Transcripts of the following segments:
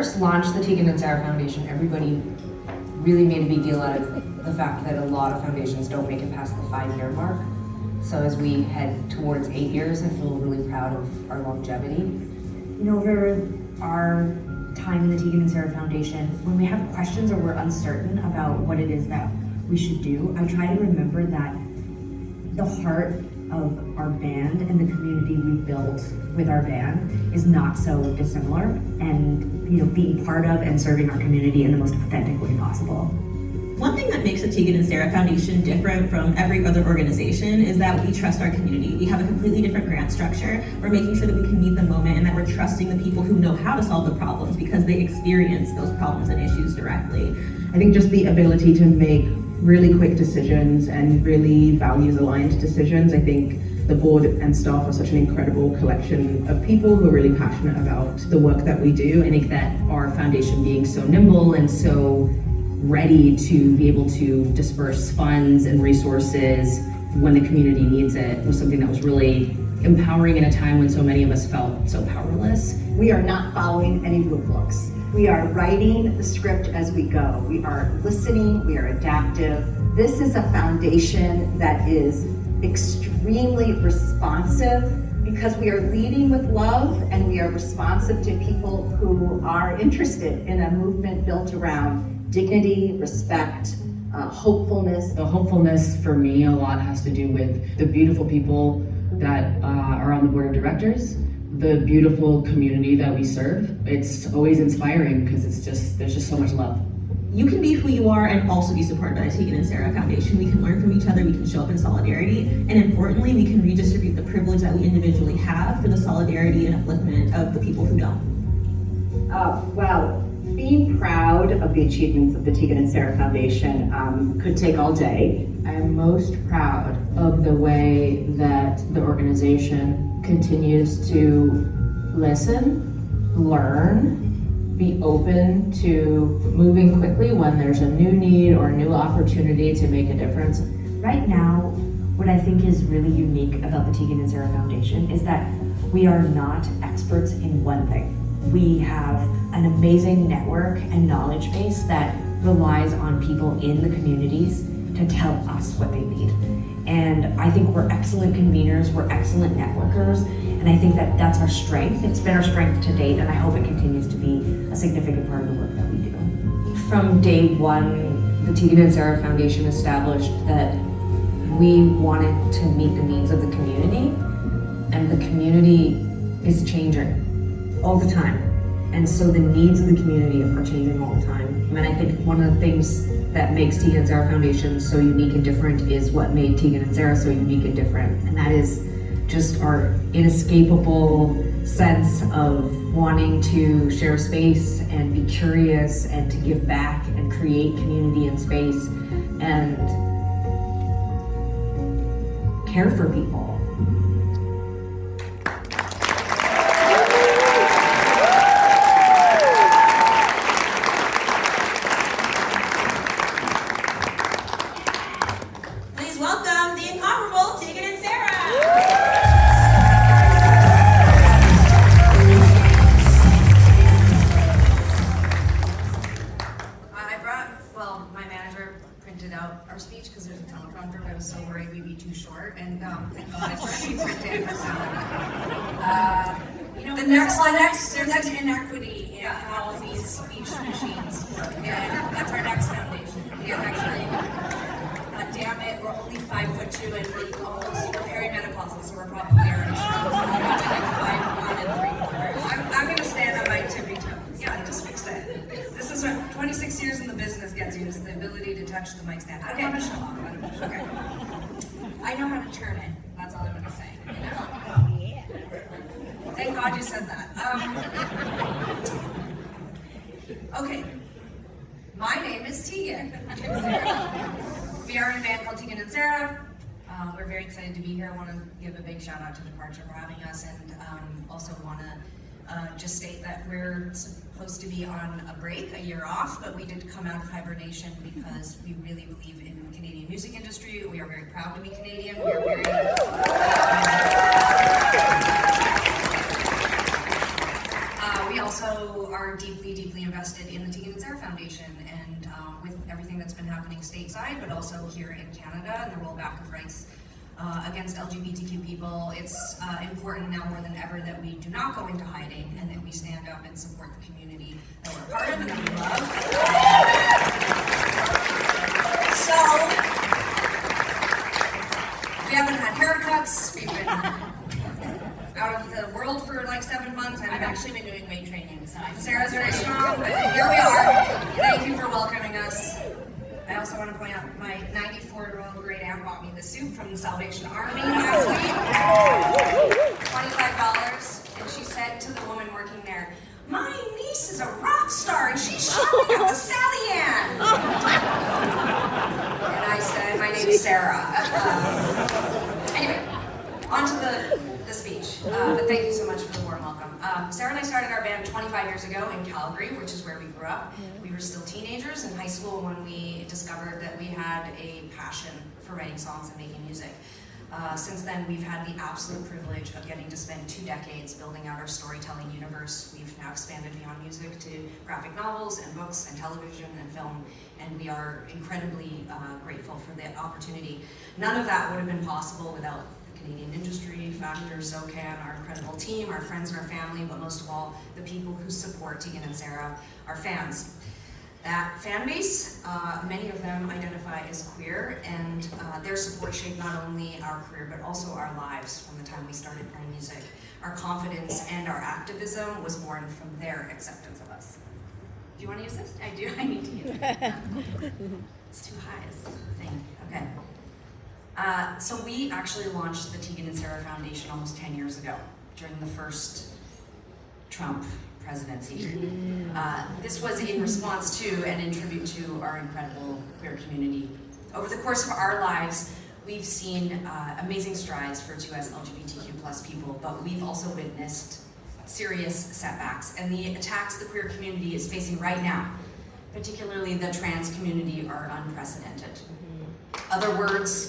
first launched the Tegan and Sara Foundation, everybody really made a big deal out of the fact that a lot of foundations don't make it past the 5-year mark. So as we head towards 8 years, I feel really proud of our longevity. You know, over our time in the Tegan and Sara Foundation, when we have questions or we're uncertain about what it is that we should do, I try to remember that the heart of our band and the community we've built with our band is not so dissimilar, and you know, being part of and serving our community in the most authentic way possible. One thing that makes the Tegan and Sara Foundation different from every other organization is that we trust our community. We have a completely different grant structure. We're making sure that we can meet the moment and that we're trusting the people who know how to solve the problems because they experience those problems and issues directly. I think just the ability to make really quick decisions and really values-aligned decisions. I think the board and staff are such an incredible collection of people who are really passionate about the work that we do. I think that our foundation being so nimble and so ready to be able to disperse funds and resources when the community needs it was something that was really empowering in a time when so many of us felt so powerless. We are not following any rule books. We are writing the script as we go. We are listening, we are adaptive. This is a foundation that is extremely responsive because we are leading with love and we are responsive to people who are interested in a movement built around dignity, respect, hopefulness. The hopefulness for me a lot has to do with the beautiful people that are on the board of directors, the beautiful community that we serve. It's always inspiring because there's just so much love. You can be who you are and also be supported by the Tegan and Sara Foundation. We can learn from each other, we can show up in solidarity, and importantly, we can redistribute the privilege that we individually have for the solidarity and upliftment of the people who don't. Well, being proud of the achievements of the Tegan and Sara Foundation could take all day. I am most proud of the way that the organization continues to listen, learn, be open to moving quickly when there's a new need or a new opportunity to make a difference. Right now, what I think is really unique about the Tegan and Sara Foundation is that we are not experts in one thing. We have an amazing network and knowledge base that relies on people in the communities to tell us what they need. And I think we're excellent conveners, we're excellent networkers, and I think that that's our strength. It's been our strength to date, and I hope it continues to be a significant part of the work that we do. From day one, the Tegan and Sara Foundation established that we wanted to meet the needs of the community, and the community is changing all the time. And so the needs of the community are changing all the time. I mean, I think one of the things that makes Tegan and Sara Foundation so unique and different is what made Tegan and Sara so unique and different. And that is just our inescapable sense of wanting to share space and be curious and to give back and create community and space and care for people. Please welcome the incomparable Tegan and Sara. My manager printed out our speech because there's a teleprompter, but I was so worried we'd be too short, and thank God it's already printed. There's an inequity in how these speech machines work, and that's our next foundation. Damn it, we're only 5'2" and we're perimenopausal, so we're probably already strong. I'm gonna stand on my tippy toes. Yeah, just fix it. This is what 26 years in the business gets you, is the ability to touch the mic stand. I don't want to show off. Okay. I know how to turn it. That's all I'm gonna say. Thank God you said that. Okay. My name is Tegan. We are in a band called Tegan and Sara. We're very excited to be here. I want to give a big shout out to Departure for having us, and also want to just state that we're supposed to be on a break, a year off, but we did come out of hibernation because we really believe in the Canadian music industry. We are very proud to be Canadian. We are very we also also are deeply, deeply invested in the Tegan and Sara Foundation and with everything that's been happening stateside, but also here in Canada and the rollback of rights against LGBTQ people. It's important now more than ever that we do not go into hiding and that we stand up and support the community that we're a part of and that we love. So, we haven't had haircuts, we've been out of the world for like 7 months, and I've actually been doing weight training, so Sarah's very strong, but here we are. Thank you for welcoming us. I also want to point out my 94-year-old great aunt bought me the suit from the Salvation Army last week. $25, and she said to the woman working there, "My niece is a rock star and she's shopping at the Sally Ann." And I said, "My name's Sarah." Anyway, on to the speech. But thank you so much for the warm welcome. Sarah and I started our band 25 years ago in Calgary, which is where we grew up. We were still teenagers in high school when we discovered that we had a passion for writing songs and making music. Since then, we've had the absolute privilege of getting to spend 2 decades building out our storytelling universe. We've now expanded beyond music to graphic novels and books and television and film, and we are incredibly grateful for the opportunity. None of that would have been possible without the Canadian industry, Factor, SoCan, our incredible team, our friends and our family, but most of all, the people who support Tegan and Sara, our fans. That fan base, many of them identify as queer, and their support shaped not only our career, but also our lives from the time we started playing music. Our confidence and our activism was born from their acceptance of us. Do you want to use this? I do, I need to use it. It's too high, it's the thing. Okay. So we actually launched the Tegan and Sara Foundation almost 10 years ago, during the first Trump presidency. This was in response to and in tribute to our incredible queer community. Over the course of our lives, we've seen amazing strides for 2S LGBTQ+ people, but we've also witnessed serious setbacks, and the attacks the queer community is facing right now, particularly the trans community, are unprecedented. Other words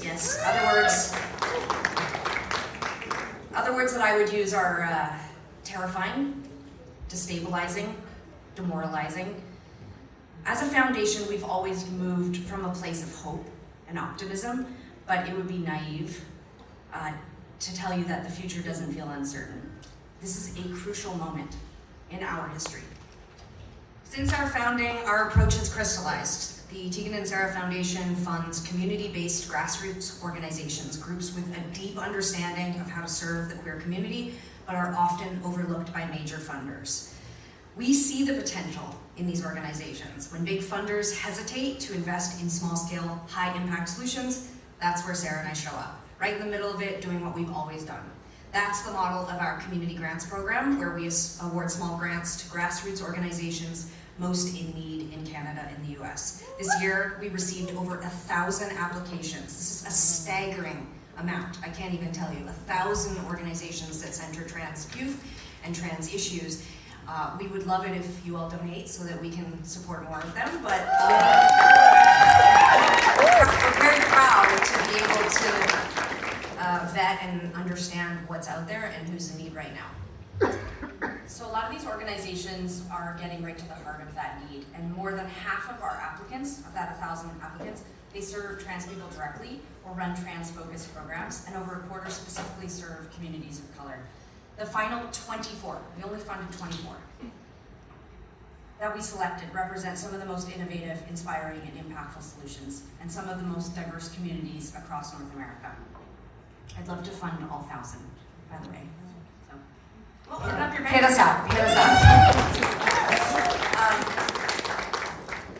that I would use are terrifying, destabilizing, demoralizing. As a foundation, we've always moved from a place of hope and optimism, but it would be naive to tell you that the future doesn't feel uncertain. This is a crucial moment in our history. Since our founding, our approach has crystallized. The Tegan and Sara Foundation funds community-based grassroots organizations, groups with a deep understanding of how to serve the queer community, but are often overlooked by major funders. We see the potential in these organizations. When big funders hesitate to invest in small-scale, high-impact solutions, that's where Sarah and I show up, right in the middle of it, doing what we've always done. That's the model of our community grants program, where we award small grants to grassroots organizations most in need in Canada and the US. This year, we received over 1,000 applications. This is a staggering amount. I can't even tell you. 1,000 organizations that center trans youth and trans issues. We would love it if you all donate so that we can support more of them, but we're very proud to be able to vet and understand what's out there and who's in need right now. So a lot of these organizations are getting right to the heart of that need, and more than half of our applicants, of that 1,000 applicants, they serve trans people directly or run trans-focused programs, and over a quarter specifically serve communities of color. The final 24, we only funded 24, that we selected represent some of the most innovative, inspiring, and impactful solutions, and some of the most diverse communities across North America. I'd love to fund all 1,000, by the way. So, hit us up.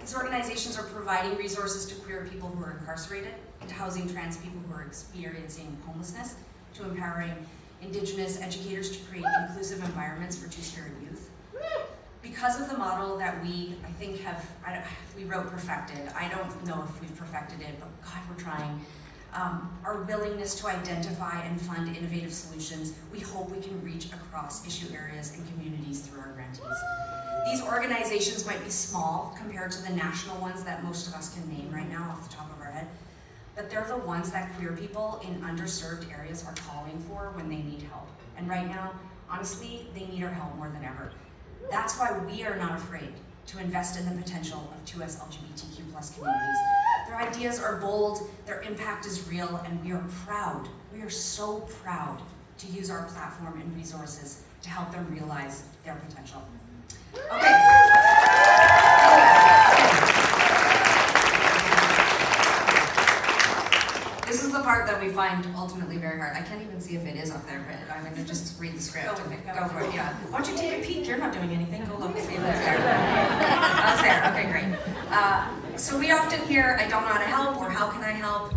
These organizations are providing resources to queer people who are incarcerated, to housing trans people who are experiencing homelessness, to empowering Indigenous educators to create inclusive environments for Two-Spirit youth. Because of the model that we wrote perfected. I don't know if we've perfected it, but God, we're trying. Our willingness to identify and fund innovative solutions, we hope we can reach across issue areas and communities through our grantees. These organizations might be small compared to the national ones that most of us can name right now off the top of our head, but they're the ones that queer people in underserved areas are calling for when they need help. And right now, honestly, they need our help more than ever. That's why we are not afraid to invest in the potential of 2S LGBTQ plus communities. Their ideas are bold, their impact is real, and we are proud, we are so proud to use our platform and resources to help them realize their potential. Okay. This is the part that we find ultimately very hard. I can't even see if it is up there, but I'm going to just read the script. Go with it, Go for it, yeah. Why don't you take a peek? You're not doing anything. Go look, see if it's there. That's there. Okay, great. So we often hear, I don't know how to help, or how can I help?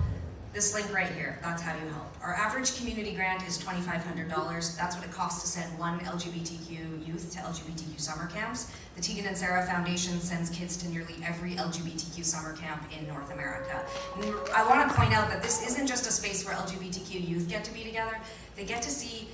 This link right here, that's how you help. Our average community grant is $2,500. That's what it costs to send one LGBTQ youth to LGBTQ summer camps. The Tegan and Sara Foundation sends kids to nearly every LGBTQ summer camp in North America. And I want to point out that this isn't just a space where LGBTQ youth get to be together. They get to see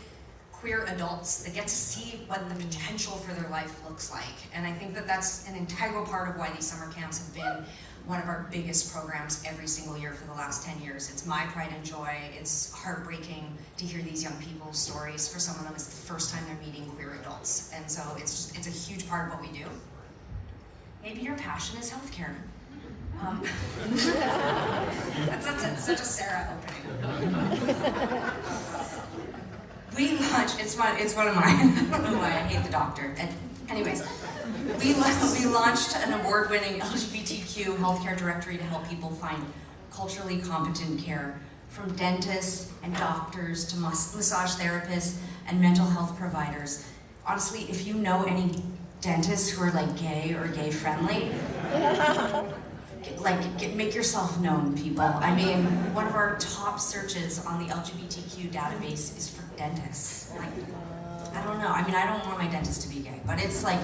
queer adults. They get to see what the potential for their life looks like. And I think that that's an integral part of why these summer camps have been one of our biggest programs every single year for the last 10 years. It's my pride and joy. It's heartbreaking to hear these young people's stories. For some of them, it's the first time they're meeting queer adults. And so it's a huge part of what we do. Maybe your passion is healthcare. That's such a Sarah opening. We launched, it's one of mine. I don't know why I hate the doctor. Anyways, we launched an award-winning LGBTQ healthcare directory to help people find culturally competent care, from dentists and doctors to massage therapists and mental health providers. Honestly, if you know any dentists who are like gay or gay friendly, make yourself known, people. I mean, one of our top searches on the LGBTQ database is for dentists. Like, I don't know. I mean, I don't want my dentist to be gay, but it's like,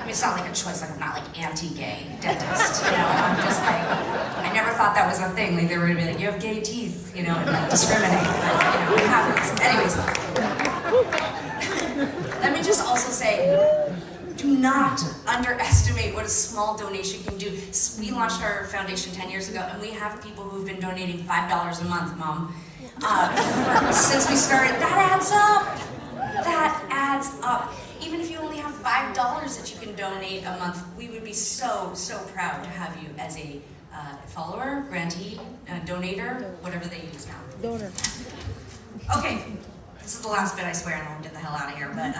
it's not like a choice. Like, I'm not like anti-gay dentist, you know. I'm just like, I never thought that was a thing. Like, they were gonna be like, you have gay teeth, you know, and like discriminate. But, you know, it happens. Anyways, let me just also say, do not underestimate what a small donation can do. We launched our foundation 10 years ago, and we have people who've been donating $5 a month, Mom, since we started. That adds up. That adds up. Even if you only have $5 that you can donate a month, we would be so proud to have you as a follower, grantee, donator, whatever they use now. Donor. Okay, this is the last bit, I swear, and I'll get the hell out of here. But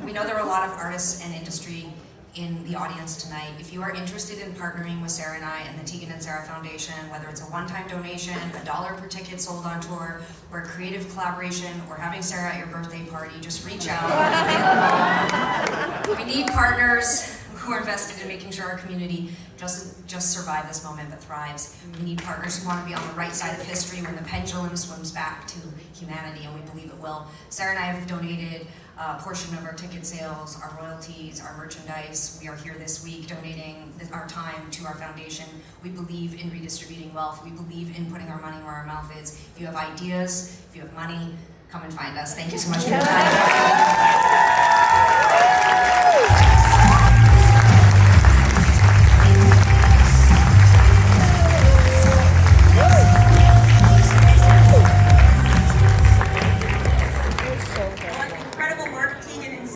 we know there are a lot of artists and industry in the audience tonight. If you are interested in partnering with Sarah and I and the Tegan and Sara Foundation, whether it's a one-time donation, $1 per ticket sold on tour, or a creative collaboration, or having Sarah at your birthday party, just reach out. We need partners who are invested in making sure our community doesn't just survive this moment, but thrives. We need partners who want to be on the right side of history when the pendulum swims back to humanity, and we believe it will. Sarah and I have donated a portion of our ticket sales, our royalties, our merchandise. We are here this week donating our time to our foundation. We believe in redistributing wealth. We believe in putting our money where our mouth is. If you have ideas, if you have money, come and find us. Thank you so much for your time.